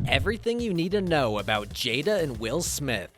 Everything you need to know about Jada and Will Smith.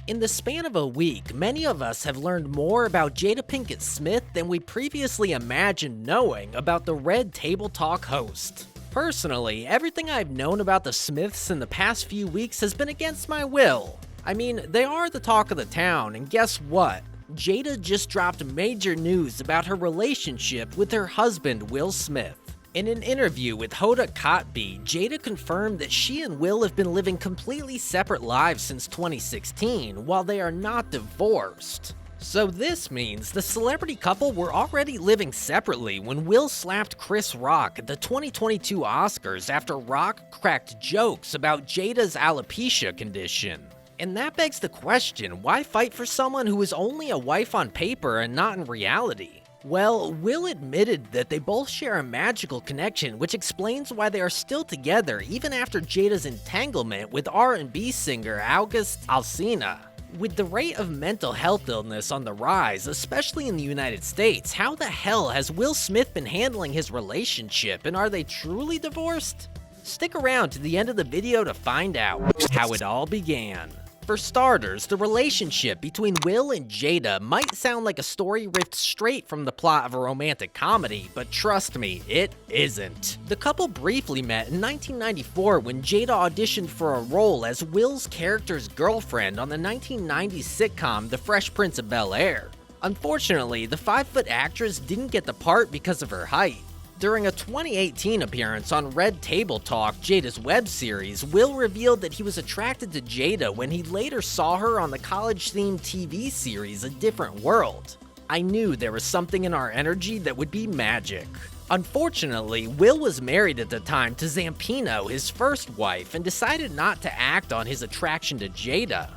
In the span of a week, many of us have learned more about Jada Pinkett Smith than we previously imagined knowing about the Red Table Talk host. Personally, everything I've known about the Smiths in the past few weeks has been against my will. I mean, they are the talk of the town, and guess what? Jada just dropped major news about her relationship with her husband, Will Smith. In an interview with Hoda Kotb, Jada confirmed that she and Will have been living completely separate lives since 2016, while they are not divorced. So this means the celebrity couple were already living separately when Will slapped Chris Rock at the 2022 Oscars after Rock cracked jokes about Jada's alopecia condition. And that begs the question, why fight for someone who is only a wife on paper and not in reality? Well, Will admitted that they both share a magical connection, which explains why they are still together even after Jada's entanglement with R&B singer August Alsina. With the rate of mental health illness on the rise, especially in the United States, how the hell has Will Smith been handling his relationship, and are they truly divorced? Stick around to the end of the video to find out how it all began. For starters, the relationship between Will and Jada might sound like a story ripped straight from the plot of a romantic comedy, but trust me, it isn't. The couple briefly met in 1994 when Jada auditioned for a role as Will's character's girlfriend on the 1990s sitcom The Fresh Prince of Bel-Air. Unfortunately, the 5-foot actress didn't get the part because of her height. During a 2018 appearance on Red Table Talk, Jada's web series, Will revealed that he was attracted to Jada when he later saw her on the college-themed TV series A Different World. I knew there was something in our energy that would be magic. Unfortunately, Will was married at the time to Zampino, his first wife, and decided not to act on his attraction to Jada.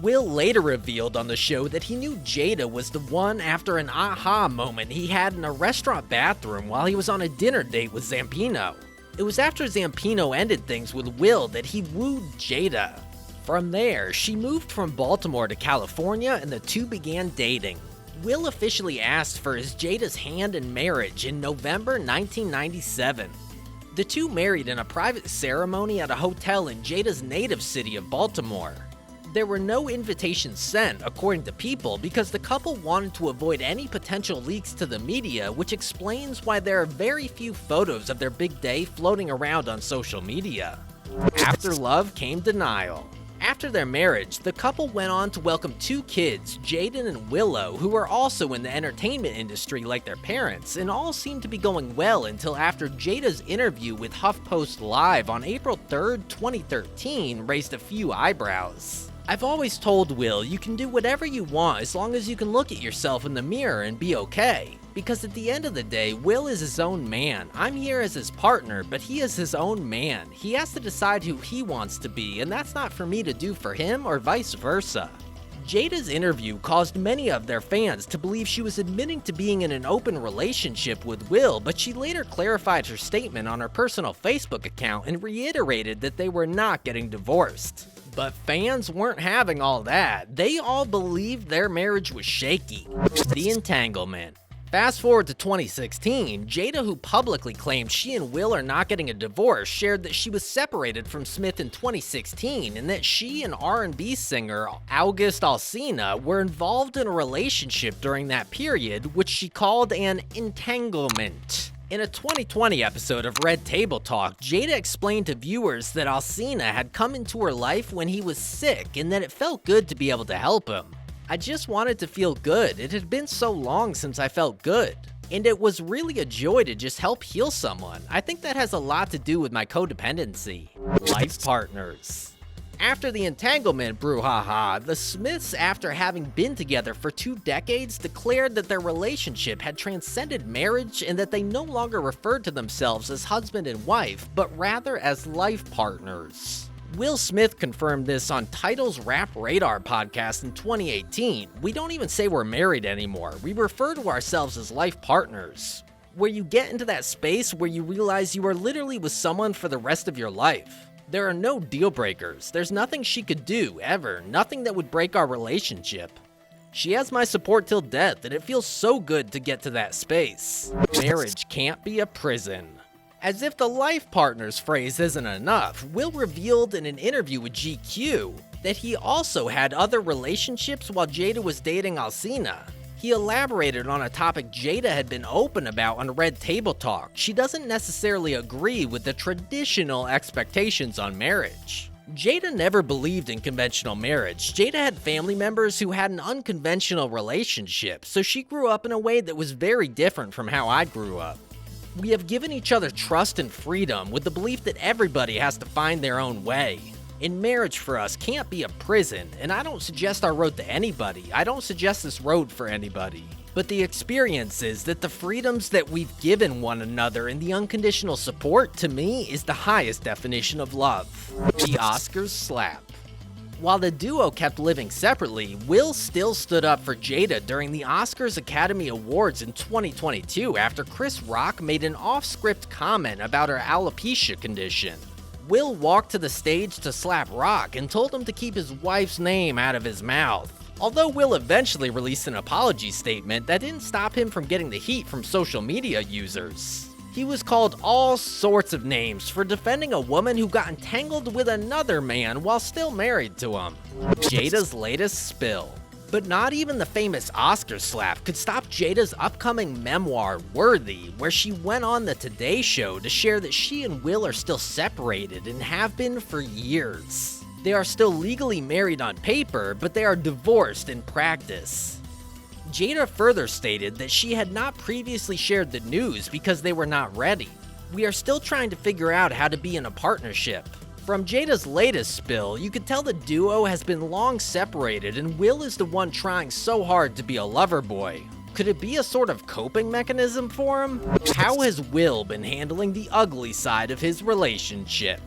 Will later revealed on the show that he knew Jada was the one after an aha moment he had in a restaurant bathroom while he was on a dinner date with Zampino. It was after Zampino ended things with Will that he wooed Jada. From there, she moved from Baltimore to California and the two began dating. Will officially asked for his Jada's hand in marriage in November 1997. The two married in a private ceremony at a hotel in Jada's native city of Baltimore. There were no invitations sent, according to People, because the couple wanted to avoid any potential leaks to the media, which explains why there are very few photos of their big day floating around on social media. After love came denial. After their marriage, the couple went on to welcome 2 kids, Jaden and Willow, who are also in the entertainment industry like their parents, and all seemed to be going well until after Jada's interview with HuffPost Live on April 3rd, 2013 raised a few eyebrows. I've always told Will you can do whatever you want as long as you can look at yourself in the mirror and be okay. Because at the end of the day, Will is his own man. I'm here as his partner, but he is his own man. He has to decide who he wants to be, and that's not for me to do for him or vice versa. Jada's interview caused many of their fans to believe she was admitting to being in an open relationship with Will, but she later clarified her statement on her personal Facebook account and reiterated that they were not getting divorced. But fans weren't having all that. They all believed their marriage was shaky. The entanglement. Fast forward to 2016, Jada, who publicly claimed she and Will are not getting a divorce, shared that she was separated from Smith in 2016 and that she and R&B singer August Alsina were involved in a relationship during that period, which she called an entanglement. In a 2020 episode of Red Table Talk, Jada explained to viewers that Alsina had come into her life when he was sick and that it felt good to be able to help him. I just wanted to feel good. It had been so long since I felt good. And it was really a joy to just help heal someone. I think that has a lot to do with my codependency. Life partners. After the entanglement brouhaha, the Smiths, after having been together for 2 decades, declared that their relationship had transcended marriage and that they no longer referred to themselves as husband and wife, but rather as life partners. Will Smith confirmed this on Tidal's Rap Radar podcast in 2018. We don't even say we're married anymore. We refer to ourselves as life partners. Where you get into that space where you realize you are literally with someone for the rest of your life. There are no deal breakers. There's nothing she could do, ever. Nothing that would break our relationship. She has my support till death, and it feels so good to get to that space. Marriage can't be a prison. As if the life partners phrase isn't enough, Will revealed in an interview with GQ that he also had other relationships while Jada was dating Alsina. He elaborated on a topic Jada had been open about on Red Table Talk. She doesn't necessarily agree with the traditional expectations on marriage. Jada never believed in conventional marriage. Jada had family members who had an unconventional relationship, so she grew up in a way that was very different from how I grew up. We have given each other trust and freedom with the belief that everybody has to find their own way. And marriage for us can't be a prison, and I don't suggest our road to anybody. I don't suggest this road for anybody. But the experience is that the freedoms that we've given one another and the unconditional support, to me, is the highest definition of love. The Oscars slap. While the duo kept living separately, Will still stood up for Jada during the Oscars Academy Awards in 2022 after Chris Rock made an off-script comment about her alopecia condition. Will walked to the stage to slap Rock and told him to keep his wife's name out of his mouth. Although Will eventually released an apology statement, that didn't stop him from getting the heat from social media users. He was called all sorts of names for defending a woman who got entangled with another man while still married to him. Jada's latest spill. But not even the famous Oscar slap could stop Jada's upcoming memoir, Worthy, where she went on the Today Show to share that she and Will are still separated and have been for years. They are still legally married on paper, but they are divorced in practice. Jada further stated that she had not previously shared the news because they were not ready. We are still trying to figure out how to be in a partnership. From Jada's latest spill, you could tell the duo has been long separated and Will is the one trying so hard to be a lover boy. Could it be a sort of coping mechanism for him? How has Will been handling the ugly side of his relationship?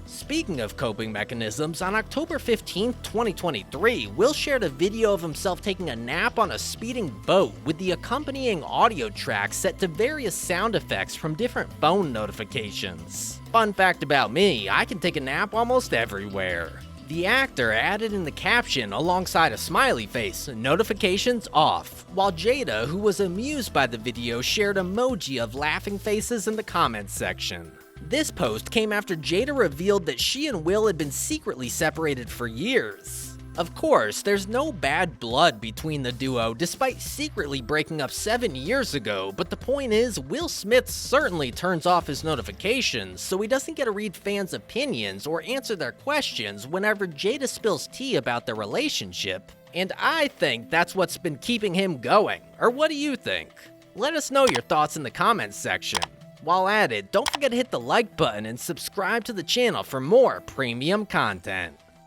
Speaking of coping mechanisms, on October 15, 2023, Will shared a video of himself taking a nap on a speeding boat with the accompanying audio track set to various sound effects from different phone notifications. Fun fact about me, I can take a nap almost everywhere. The actor added in the caption alongside a smiley face, "Notifications off," while Jada, who was amused by the video, shared emoji of laughing faces in the comments section. This post came after Jada revealed that she and Will had been secretly separated for years. Of course, there's no bad blood between the duo despite secretly breaking up 7 years ago, but the point is, Will Smith certainly turns off his notifications, so he doesn't get to read fans' opinions or answer their questions whenever Jada spills tea about their relationship, and I think that's what's been keeping him going. Or what do you think? Let us know your thoughts in the comments section. While at it, don't forget to hit the like button and subscribe to the channel for more premium content.